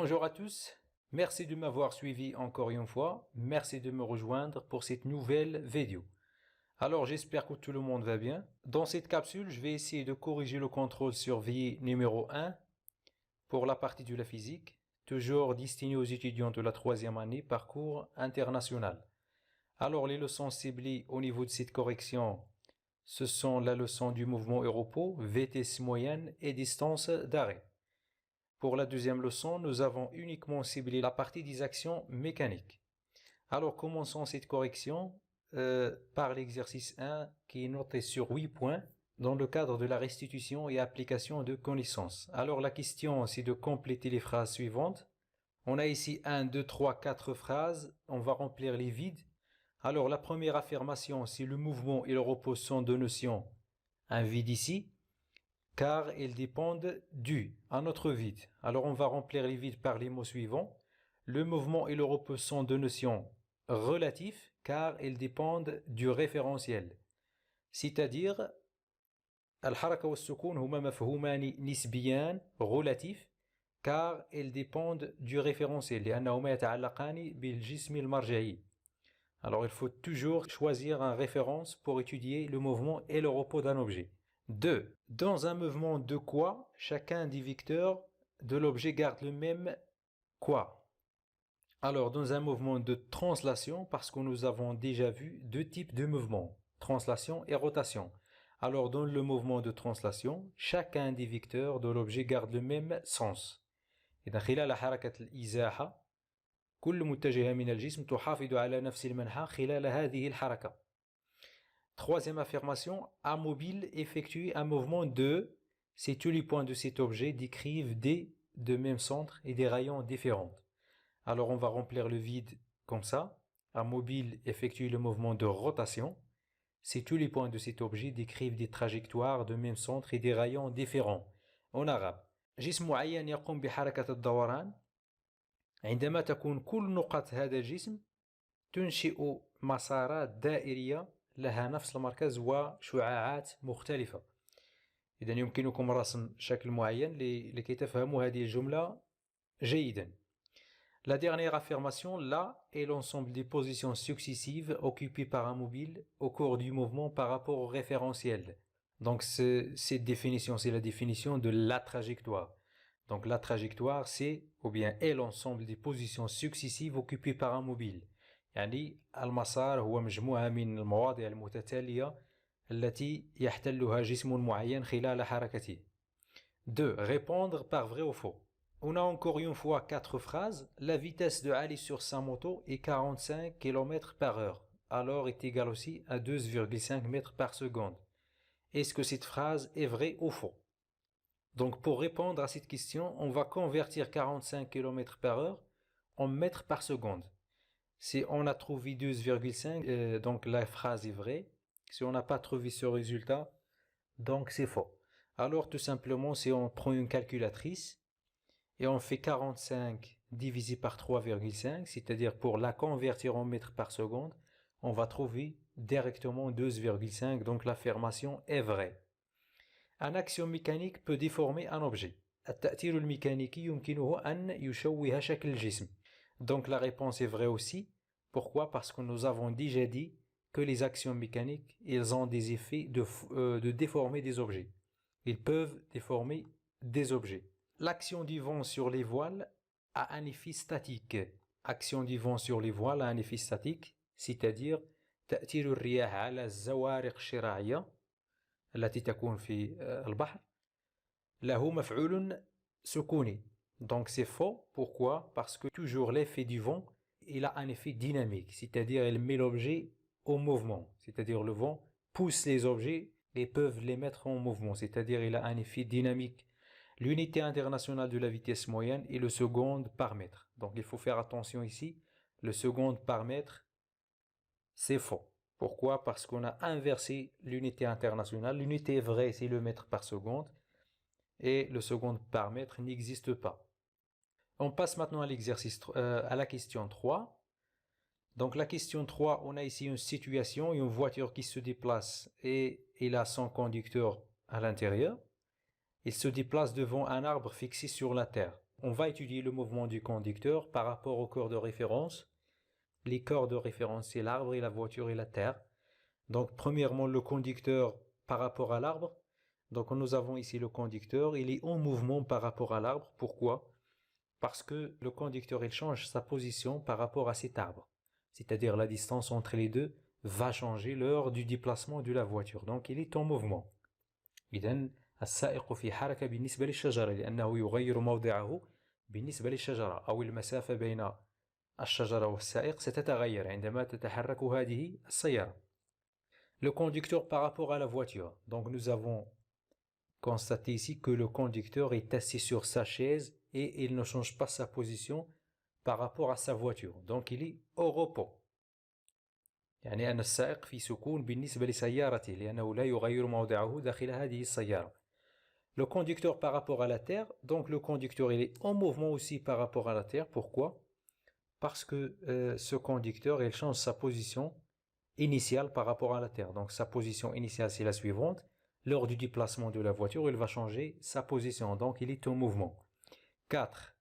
Bonjour à tous, merci de m'avoir suivi encore une fois, merci de me rejoindre pour cette nouvelle vidéo. Alors j'espère que tout le monde va bien. Dans cette capsule, je vais essayer de corriger le contrôle surveillé numéro 1 pour la partie de la physique, toujours destiné aux étudiants de la troisième année parcours international. Alors les leçons ciblées au niveau de cette correction, ce sont la leçon du mouvement Europo, vitesse moyenne et distance d'arrêt. Pour la deuxième leçon, nous avons uniquement ciblé la partie des actions mécaniques. Alors commençons cette correction par l'exercice 1 qui est noté sur 8 points dans le cadre de la restitution et application de connaissances. Alors la question c'est de compléter les phrases suivantes. On a ici 1, 2, 3, 4 phrases, on va remplir les vides. Alors la première affirmation c'est le mouvement et le repos sont deux notions, un vide ici, car ils dépendent du, un autre vide. Alors on va remplir les vides par les mots suivants. Le mouvement et le repos sont deux notions relatifs, car ils dépendent du référentiel. C'est-à-dire, الحركة والسكون هما مفهومان نسبيان relatifs, car ils dépendent du référentiel, لأنهما يتعلقان بالجسم المرجعي. Alors il faut toujours choisir une référence pour étudier le mouvement et le repos d'un objet. 2. Dans un mouvement de quoi, chacun des vecteurs de l'objet garde le même quoi. Alors, dans un mouvement de translation, parce que nous avons déjà vu deux types de mouvements, translation et rotation. Alors, dans le mouvement de translation, chacun des vecteurs de l'objet garde le même sens. إذا خلال حركة الإزاحة كل متجهة من الجسم تحافظ على نفس المنحى خلال هذه الحركة. Troisième affirmation, un mobile effectue un mouvement de, c'est tous les points de cet objet décrivent des de même centre et des rayons différents. Alors on va remplir le vide comme ça. Un mobile effectue le mouvement de rotation. C'est tous les points de cet objet décrivent des trajectoires de même centre et des rayons différents. En arabe, جسم معين يقوم بحركة الدوران. عندما تكون كل نقط هذا الجسم تنشئ مسارات دائرية لها نفس المركز وشعاعات مختلفة. إذا يمكنكم رسم شكل معين لكي تفهموا هذه الجملة جيدا. La dernière affirmation, là, est l'ensemble des positions successives occupées par un mobile au cours du mouvement par rapport au référentiel. Donc cette définition, c'est la définition de la trajectoire. Donc la trajectoire, c'est ou bien est l'ensemble des positions successives occupées par un mobile. يعني المسار هو مجموعة من المواضع المتتالية التي يحتلها جسم معين خلال حركته. 2. Répondre par vrai ou faux. On a encore une fois 4 phrases. La vitesse de Ali sur sa moto est 45 km/h. Alors est égale aussi à 12,5 mètres par seconde. Est-ce que cette phrase est vraie ou faux? Donc pour répondre à cette question, on va convertir 45 km/h en mètres par seconde. Si on a trouvé 12,5, donc la phrase est vraie. Si on n'a pas trouvé ce résultat, donc c'est faux. Alors tout simplement, si on prend une calculatrice et on fait 45 divisé par 3,5, c'est-à-dire pour la convertir en mètres par seconde, on va trouver directement 12,5, donc l'affirmation est vraie. Un action mécanique peut déformer un objet. التأثير الميكانيكي يمكنه أن يشوه شكل الجسم. Donc la réponse est vraie aussi. Pourquoi? Parce que nous avons déjà dit que les actions mécaniques, ils ont des effets de déformer des objets. Ils peuvent déformer des objets. L'action du vent sur les voiles a un effet statique. Action du vent sur les voiles a un effet statique, c'est-à-dire تأثير الرياح على الزوارق الشراعية التي تكون في البحر له مفعول سكوني. Donc c'est faux. Pourquoi? Parce que toujours l'effet du vent, il a un effet dynamique, c'est-à-dire il met l'objet au mouvement. C'est-à-dire le vent pousse les objets et peuvent les mettre en mouvement. C'est-à-dire il a un effet dynamique. L'unité internationale de la vitesse moyenne est le seconde par mètre. Donc il faut faire attention ici. Le seconde par mètre, c'est faux. Pourquoi? Parce qu'on a inversé l'unité internationale. L'unité vraie, c'est le mètre par seconde. Et le seconde par mètre n'existe pas. On passe maintenant à l'exercice, à la question 3. Donc la question 3, on a ici une situation, une voiture qui se déplace et il a son conducteur à l'intérieur. Il se déplace devant un arbre fixé sur la terre. on va étudier le mouvement du conducteur par rapport au corps de référence. Les corps de référence, c'est l'arbre et la voiture et la terre. Donc, premièrement, le conducteur par rapport à l'arbre. Donc, nous avons ici le conducteur. Il est en mouvement par rapport à l'arbre. Pourquoi? Parce que le conducteur, il change sa position par rapport à cet arbre. C'est-à-dire la distance entre les deux va changer lors du déplacement de la voiture. Donc, il est en mouvement. إذن السائق في حركة بالنسبة للشجرة لأنه يغير موضعه بالنسبة للشجرة أو المسافة بين الشجرة والسائق ستتغير عندما تتحرك هذه السيارة. Le conducteur par rapport à la voiture. Donc nous avons constaté ici que le conducteur est assis sur sa chaise et il ne change pas sa position par rapport à sa voiture. Donc il est au repos. يعني أن السائق في سكون بالنسبة لسيارته لأنه لا يغير موضعه داخل هذه السيارة. Le conducteur par rapport à la terre. Donc le conducteur il est en mouvement aussi par rapport à la terre. Pourquoi? Parce que ce conducteur il change sa position initiale par rapport à la terre. Donc sa position initiale c'est la suivante. Lors du déplacement de la voiture, il va changer sa position. Donc il est en mouvement. 4.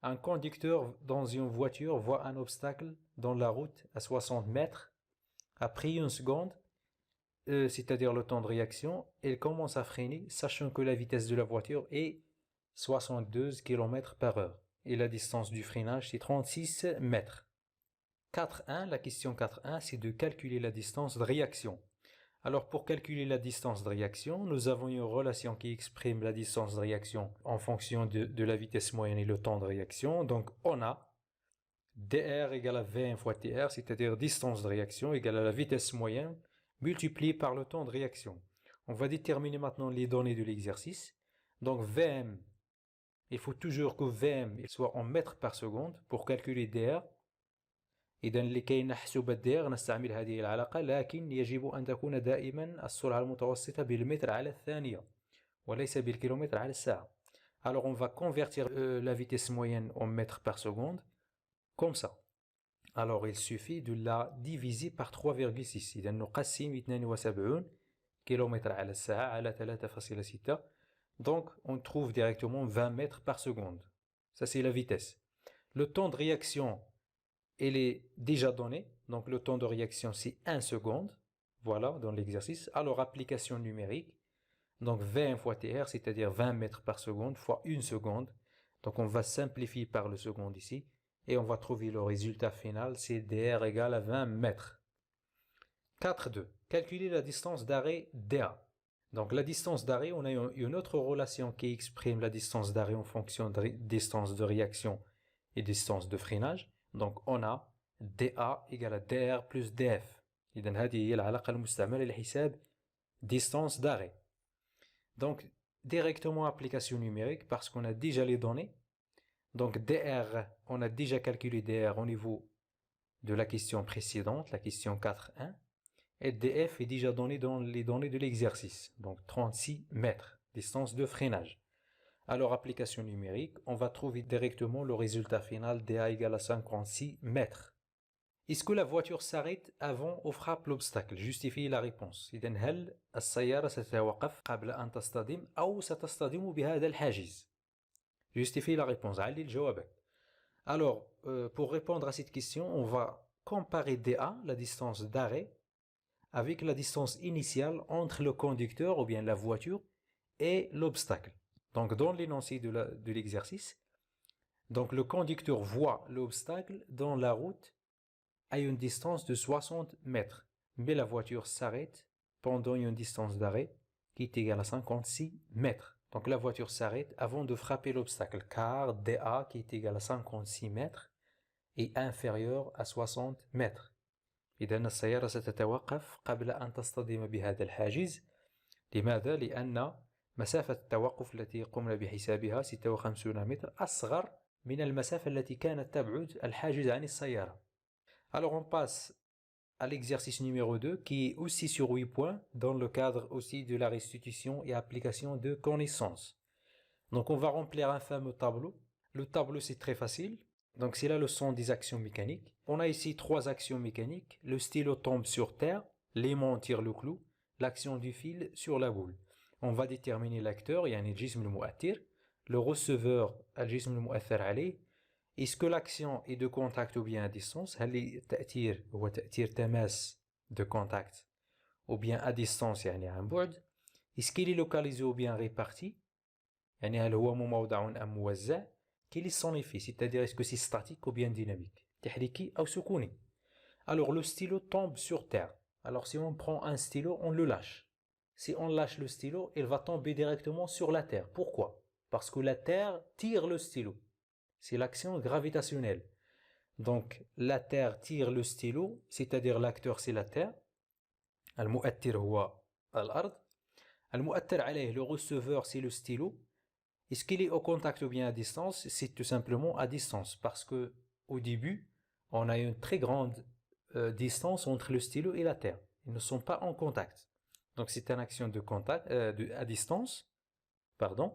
Un conducteur dans une voiture voit un obstacle dans la route à 60 mètres. Après une seconde, c'est-à-dire le temps de réaction, il commence à freiner, sachant que la vitesse de la voiture est 62 km/h. Et la distance du freinage, c'est 36 mètres. 4.1, la question 4.1, c'est de calculer la distance de réaction. Alors pour calculer la distance de réaction, nous avons une relation qui exprime la distance de réaction en fonction de la vitesse moyenne et le temps de réaction. Donc on a dr égale à Vm fois tr, c'est-à-dire distance de réaction égale à la vitesse moyenne multipliée par le temps de réaction. On va déterminer maintenant les données de l'exercice. Donc Vm, il faut toujours que Vm soit en mètres par seconde pour calculer dr. إذا لكي نحسب الدير نستعمل هذه العلاقة لكن يجب أن تكون دائما السرعة المتوسطة بالمتر على الثانية وليس بالكيلومتر على الساعة. Alors on va convertir la vitesse moyenne en mètres par seconde comme ça. Alors il suffit de la diviser par 3,6. إذا نقسم 72 km على الساعة على 3,6. Donc on trouve directement 20 mètres par seconde. Ça c'est la vitesse. Le temps de réaction il est déjà donné, donc le temps de réaction c'est 1 seconde, voilà dans l'exercice. Alors application numérique, donc Vm fois Tr, c'est-à-dire 20 mètres par seconde fois 1 seconde. Donc on va simplifier par le seconde ici, et on va trouver le résultat final, c'est Dr égale à 20 mètres. 4.2, calculer la distance d'arrêt DA. Donc la distance d'arrêt, on a une autre relation qui exprime la distance d'arrêt en fonction de distance de réaction et distance de freinage. Donc on a dA égale à dr plus df. إذن هذه هي العلاقة المستعملة لحساب distance d'arrêt. Donc directement application numérique parce qu'on a déjà les données. Donc dr, on a déjà calculé dr au niveau de la question précédente, la question 4.1. Et df est déjà donné dans les données de l'exercice. Donc 36 mètres, distance de freinage. Alors, application numérique, on va trouver directement le résultat final dA égale à 56 mètres. Est-ce que la voiture s'arrête avant ou frappe l'obstacle? Justifiez la réponse. إذن هل السيارة ستتوقف قبل أن تصطدم أو ستصطدم بهذا الحاجز? Justifiez la réponse. علل جوابك. Alors, pour répondre à cette question, on va comparer dA, la distance d'arrêt, avec la distance initiale entre le conducteur ou bien la voiture et l'obstacle. Donc dans l'énoncé de l'exercice, donc le conducteur voit l'obstacle dans la route à une distance de 60 mètres, mais la voiture s'arrête pendant une distance d'arrêt qui est égale à 56 mètres. Donc la voiture s'arrête avant de frapper l'obstacle, car dA qui est égal à 56 mètres est inférieur à 60 mètres. إذن السيارة ستتوقف قبل أن تصطدم بهذا الحاجز. لماذا؟ لأن مسافة التوقف التي قمنا بحسابها 56 متر أصغر من المسافة التي كانت تبعد الحاجز عن السيارة. Alors on passe à l'exercice numéro 2 qui est aussi sur 8 points dans le cadre aussi de la restitution et application de connaissances. Donc on va remplir un fameux tableau. Le tableau c'est très facile. Donc c'est la leçon des actions mécaniques. On a ici 3 actions mécaniques. Le stylo tombe sur terre, l'aimant tire le clou, l'action du fil sur la boule. On va déterminer l'acteur, يعني الجسم المؤثر. le receveur الجسم المؤثر عليه. Est-ce que l'action est de contact ou bien à distance؟ هل التأثير هو تأثير تماس de contact ou bien à distance يعني عن بعد؟ Est-ce qu'il est localisé ou bien réparti؟ يعني هل هو مموضع أم موزع؟ Quel est son effet? C'est-à-dire est-ce que c'est statique ou bien dynamique؟ تحريكي أو سكوني. Alors le stylo tombe sur terre. Alors si on prend un stylo, on le lâche. Si on lâche le stylo, il va tomber directement sur la terre. Pourquoi? Parce que la terre tire le stylo. C'est l'action gravitationnelle. Donc la terre tire le stylo, c'est-à-dire l'acteur c'est la terre. المؤثر هو الأرض. المؤثر عليه le receveur c'est le stylo. Est-ce qu'il est au contact ou bien à distance? C'est tout simplement à distance parce que au début, on a une très grande distance entre le stylo et la terre. Ils ne sont pas en contact. Donc c'est une action de contact à distance. Pardon.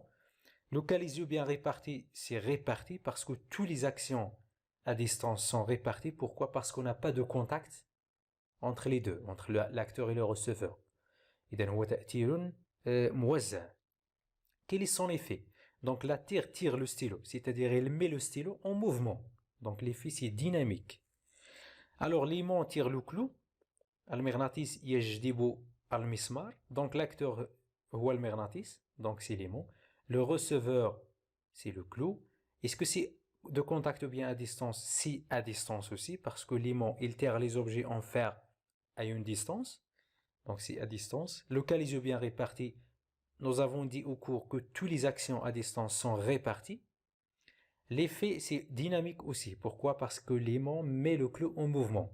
Localisé ou bien réparti, c'est réparti parce que toutes les actions à distance sont réparties. Pourquoi? Parce qu'on n'a pas de contact entre les deux, entre l'acteur et le receveur. إذن هو تأثير موزع. Quel est son effet? Donc la terre tire le stylo, c'est-à-dire elle met le stylo en mouvement. Donc l'effet c'est dynamique. Alors l'aimant tire le clou. المغناطيس يجذب المسمار. Donc l'acteur هو المغناطيس, donc c'est l'aimant. Le receveur c'est le clou. Est-ce que c'est de contact ou bien à distance? Si à distance aussi, parce que l'aimant il tire les objets en fer à une distance. Donc c'est à distance. Localisé ou bien réparti. Nous avons dit au cours que toutes les actions à distance sont réparties. L'effet, c'est dynamique aussi. Pourquoi? Parce que l'aimant met le clou en mouvement.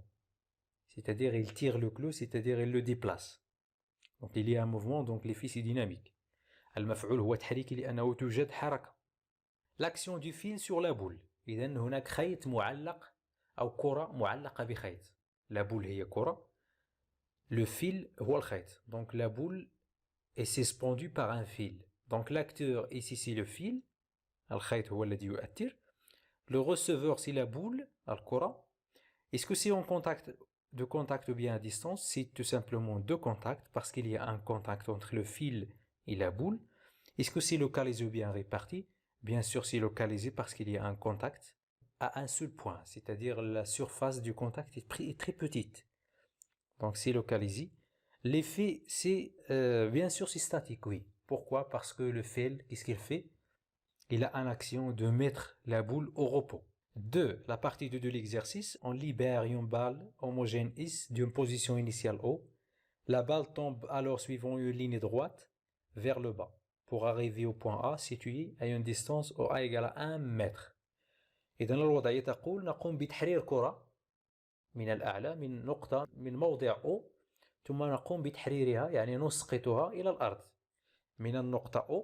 C'est-à-dire, il tire le clou, c'est-à-dire, il le déplace. Donc, il y a un mouvement, donc l'effet, c'est dynamique. المفعول هو تحريكي لأنه توجد حركة. L'action du fil sur la boule. إذن هناك خيط معلق أو كرة معلقة بخيط. La boule هي كرة. Le fil هو الخيط. Donc, la boule est suspendue par un fil. Donc l'acteur ici c'est le fil. الخيط هو الذي يؤثر. Le receveur c'est la boule, الكرة. Est-ce que c'est en contact de contact ou bien à distance? C'est tout simplement de contact parce qu'il y a un contact entre le fil et la boule. Est-ce que c'est localisé ou bien réparti? Bien sûr c'est localisé parce qu'il y a un contact à un seul point, c'est-à-dire la surface du contact est très petite. Donc c'est localisé. L'effet, c'est bien sûr c'est statique, oui. Pourquoi? Parce que le fil, qu'est-ce qu'il fait? Il a une action de mettre la boule au repos. 2. La partie 2 de l'exercice, on libère une balle homogène S d'une position initiale O. La balle tombe alors suivant une ligne droite vers le bas pour arriver au point A situé à une distance A égale à 1 mètre. إذن الوضعية تقول نقوم بتحرير كرة من الأعلى من موضع O ثم نقوم بتحريرها يعني نسقطها إلى الأرض من النقطة O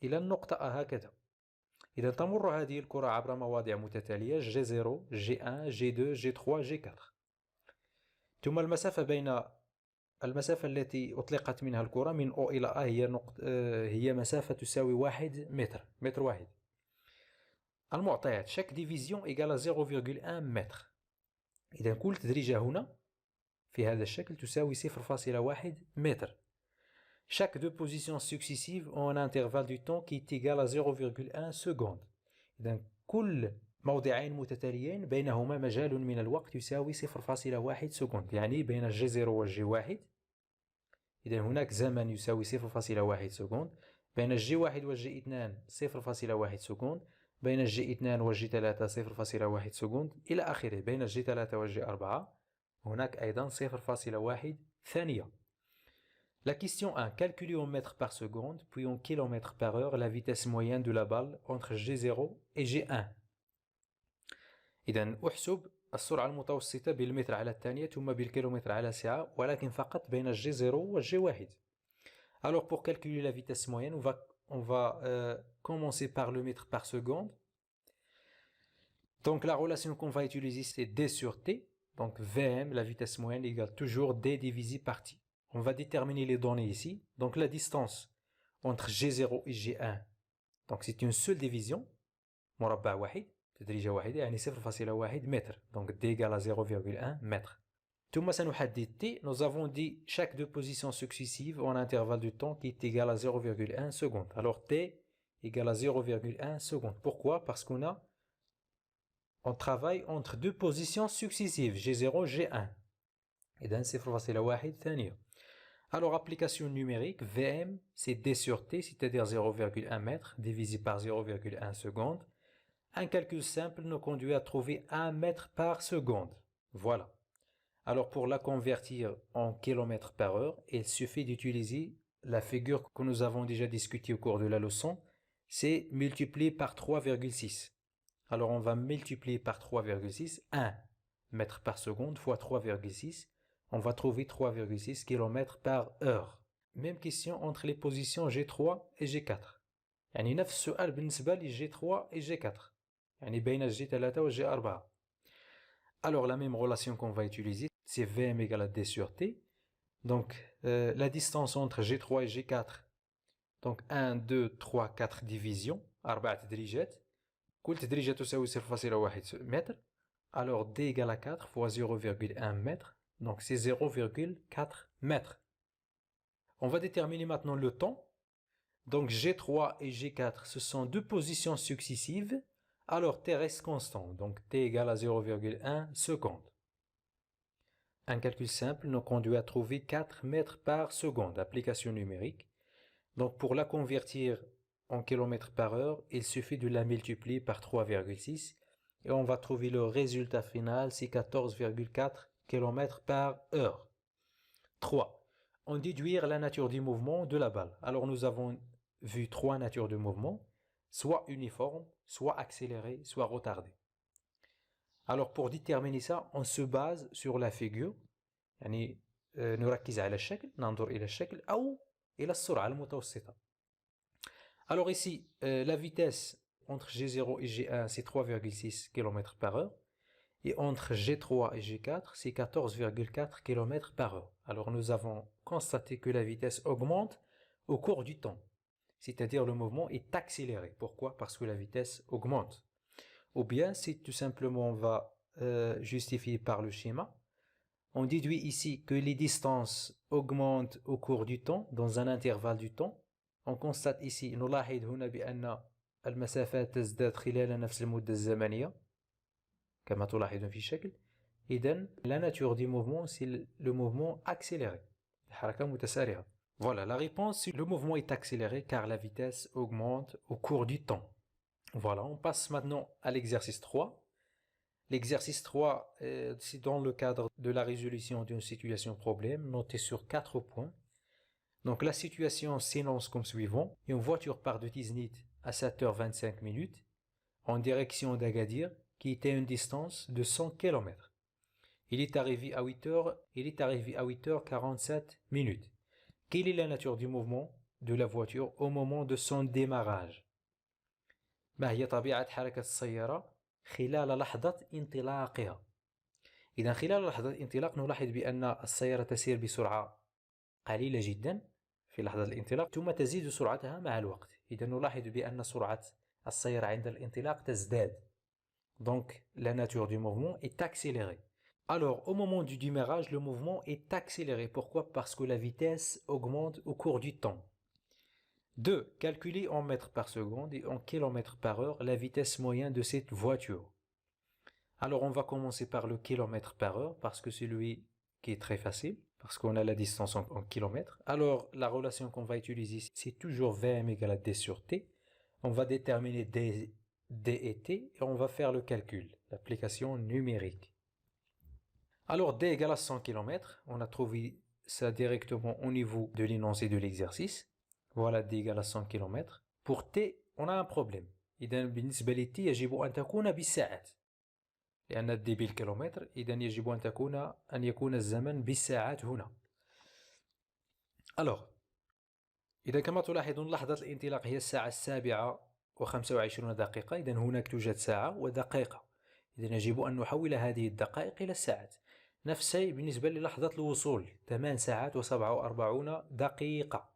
إلى النقطة A هكذا. إذا تمر هذه الكرة عبر مواضع متتالية G0, G1, G2, G3, G4. ثم المسافة التي أطلقت منها الكرة من O إلى A هي مسافة تساوي 1 متر واحد. المعطيات chaque division égale à 0,1 متر. إذا كل تدريجة هنا في هذا الشكل تساوي 0,1 متر. Chaque deux positions successives ont un intervalle du temps qui est égal à 0,1 seconde. إذن كل موضعين متتاليين بينهما مجال من الوقت يساوي 0,1 سكوند. يعني بين الجي 0 والجي 1 إذن هناك زمن يساوي 0,1 سكوند. بين الجي 1 والجي 2 0,1 سكوند. بين الجي 2 والجي 3 0,1 سكوند إلى آخره. بين الجي 3 والجي 4 هناك أيضا 0,1 ثانية. La question 1. Calculer en mètres par seconde, puis en kilomètres par heure la vitesse moyenne de la balle entre G0 et G1. إذن أحسب السرعة المتوسطة بالمتر على الثانية ثم بالكيلومتر على الساعة ولكن فقط بين G0 و G1. Alors pour calculer la vitesse moyenne, on va commencer par le mètre par seconde. Donc la relation qu'on va utiliser c'est D sur T. Donc Vm, la vitesse moyenne, égale toujours D divisé par T. On va déterminer les données ici. Donc la distance entre G0 et G1. Donc c'est une seule division. مربع واحد تدريجة واحدة يعني 0,1 متر. Donc D égale à 0,1 mètre. ثم سنحدد T. Nous avons dit chaque deux positions successives ont un intervalle de temps qui est égal à 0,1 seconde. Alors T égale à 0,1 seconde. Pourquoi? Parce on travaille entre deux positions successives, G0, G1. إذن 0,1 ثانية. Alors, application numérique, VM, c'est D sur T, c'est-à-dire 0,1 mètre divisé par 0,1 seconde. Un calcul simple nous conduit à trouver 1 mètre par seconde. Voilà. Alors, pour la convertir en kilomètres par heure, il suffit d'utiliser la figure que nous avons déjà discutée au cours de la leçon. C'est multiplié par 3,6. Alors, on va multiplier par 3,6, 1 mètre par seconde fois 3,6. On va trouver 3,6 km par heure. Même question entre les positions G3 et G4. يعني نفس السؤال بالنسبة ل G3 et G4. يعني بين G3 و G4. Alors, la même relation qu'on va utiliser, c'est Vm égale à D sur T. Donc, la distance entre G3 et G4, donc 1, 2, 3, 4 divisions, 4 تدريجات. كل تدريجة تساوي 0,1 متر. Alors, D égale à 4 fois 0,1 mètre. Donc, c'est 0,4 mètres. On va déterminer maintenant le temps. Donc, G3 et G4, ce sont deux positions successives. Alors, T reste constant. Donc, T égale à 0,1 seconde. Un calcul simple nous conduit à trouver 4 mètres par seconde. Application numérique. Donc, pour la convertir en kilomètres par heure, il suffit de la multiplier par 3,6. Et on va trouver le résultat final, c'est 14,4 km par heure. 3. On déduire la nature du mouvement de la balle. Alors, nous avons vu 3 natures de mouvement, soit uniforme, soit accéléré, soit retardé. Alors, pour déterminer ça, on se base sur la figure. يعني نركز على الشكل، ننظر إلى الشكل أو إلى السرعة المتوسطة. Alors ici, la vitesse entre G0 et G1, c'est 3,6 km par heure. Et entre G3 et G4, c'est 14,4 km par heure. Alors nous avons constaté que la vitesse augmente au cours du temps. C'est-à-dire le mouvement est accéléré. Pourquoi? Parce que la vitesse augmente. Ou bien, si tout simplement on va justifier par le schéma, on déduit ici que les distances augmentent au cours du temps, dans un intervalle du temps. On constate ici, نلاحظ هنا بأن المسافات تزداد خلال نفس المدة الزمنية كما تلاحظون في الشكل. إذن la nature du mouvement, c'est le mouvement accéléré. الحركة متسارعة. Voilà, la réponse, c'est le mouvement est accéléré car la vitesse augmente au cours du temps. Voilà, on passe maintenant à l'exercice 3. L'exercice 3, c'est dans le cadre de la résolution d'une situation problème, notée sur 4 points. Donc la situation s'énonce comme suivant. Une voiture part de Tiznit à 7h25 en direction d'Agadir, qui était à une distance de 100 km. Il est arrivé à 8h47. Quelle est la nature du mouvement de la voiture au moment de son démarrage? ما هي طبيعة حركة السيارة خلال لحظة انطلاقها؟ إذا خلال لحظة الانطلاق نلاحظ بأن السيارة تسير بسرعة قليلة جدا في لحظة الانطلاق ثم تزيد سرعتها مع الوقت. إذا نلاحظ بأن سرعة السيارة عند الانطلاق تزداد. Donc la nature du mouvement est accélérée. Alors au moment du démarrage, le mouvement est accéléré. Pourquoi? Parce que la vitesse augmente au cours du temps. 2. Calculer en mètres par seconde et en kilomètres par heure la vitesse moyenne de cette voiture. Alors on va commencer par le kilomètre par heure parce que c'est lui qui est très facile, parce qu'on a la distance en kilomètres. Alors la relation qu'on va utiliser, c'est toujours Vm égale à D sur T. On va déterminer D et T et on va faire le calcul, l'application numérique. Alors D égale à 100 km, on a trouvé ça directement au niveau de l'énoncé de l'exercice. Voilà D égale à 100 km. Pour T, on a un problème. إذا بالنسبة ل T يجب أن تكون بالساعات. لأن D بالكيلومتر، إذا يجب أن يكون الزمن بالساعات هنا. Alors, إذا كما تلاحظون لحظة الانطلاق هي الساعة 7:25. إذا هناك توجد ساعة ودقيقة. إذا يجب أن نحول هذه الدقائق إلى الساعات. نفس الشيء بالنسبة للحظة الوصول 8 ساعات و47 دقيقة.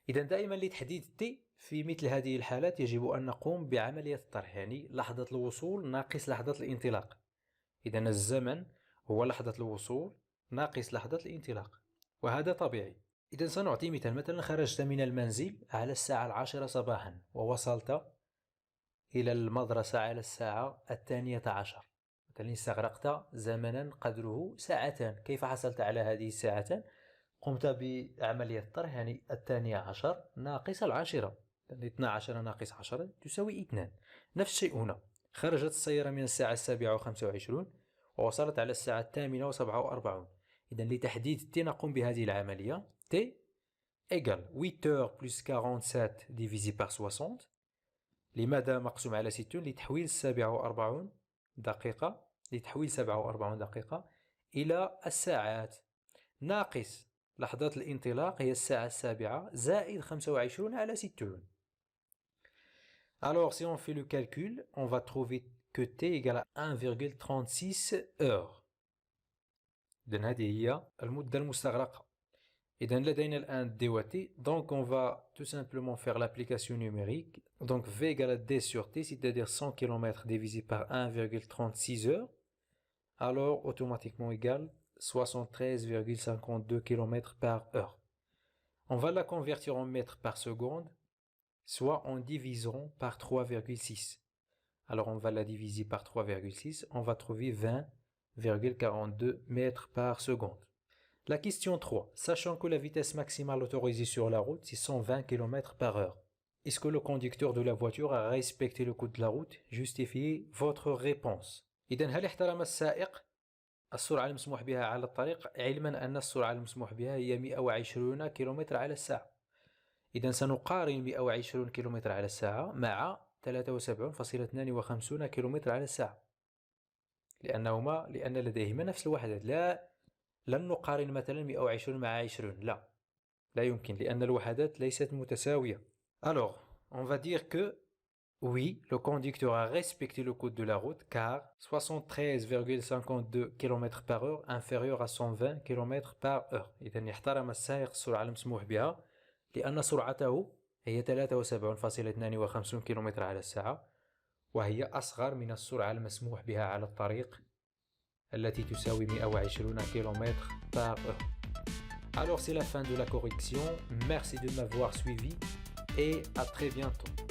إذا دائما لتحديد T في مثل هذه الحالات يجب أن نقوم بعملية الطرح، يعني لحظة الوصول ناقص لحظة الانطلاق. إذا الزمن هو لحظة الوصول ناقص لحظة الانطلاق، وهذا طبيعي. إذا سنعطي مثلا خرجت من المنزل على الساعة 10 صباحا ووصلت إلى المدرسة على الساعة 12. مثلا استغرقت زمنا قدره ساعتان. كيف حصلت على هذه الساعتان؟ قمت بعملية الطرح، يعني 12 ناقص 10، 12 ناقص 10 تساوي 2. نفس الشيء هنا، خرجت السيارة من الساعة 7:25 ووصلت على الساعة 8:47. إذا لتحديد t نقوم بهذه العملية. t égale 8 heures plus 47 divisé par 60. لماذا مقسوم على 60؟ لتحويل 47 دقيقة إلى الساعات، ناقص لحظات الانطلاق هي الساعة 7 زائد 25 على 60. Alors si on fait le calcul, on va trouver que t égale à 1,36 heures. إذن هذه هي المدة المستغرقة. إذن لدينا الآن d و t, donc on va tout simplement faire l'application numérique. Donc v égale à d sur t, c'est-à-dire 100 km divisé par 1,36 heures, alors automatiquement égale 73,52 km par heure. On va la convertir en mètres par seconde, soit en divisant par 3,6. Alors on va la diviser par 3,6, on va trouver 20,42 mètres par seconde. La question 3. Sachant que la vitesse maximale autorisée sur la route, c'est 120 km par heure. Est-ce que le conducteur de la voiture a respecté le code de la route? Justifiez votre réponse. إذن هل احترم السائق السرعة المسموح بها على الطريق، علما أن السرعة المسموح بها هي 120 كم على الساعة؟ إذن سنقارن 120 كم على الساعة مع 73.52 كم على الساعة، لأن لديهما نفس الوحدات. لن نقارن مثلا 120 مع 20، لا يمكن، لأن الوحدات ليست متساوية. Alors, on va dire que oui, le conducteur a respecté le code de la route car 73,52 km par heure inférieur à 120 km par heure. إذن احترم السائق السرعة المسموح بها لأن سرعته هي 73.52 كم على الساعة، وهي أصغر من السرعة المسموح بها على الطريق التي تساوي 120 km par heure. Alors c'est la fin de la correction. Merci de m'avoir suivi et à très bientôt.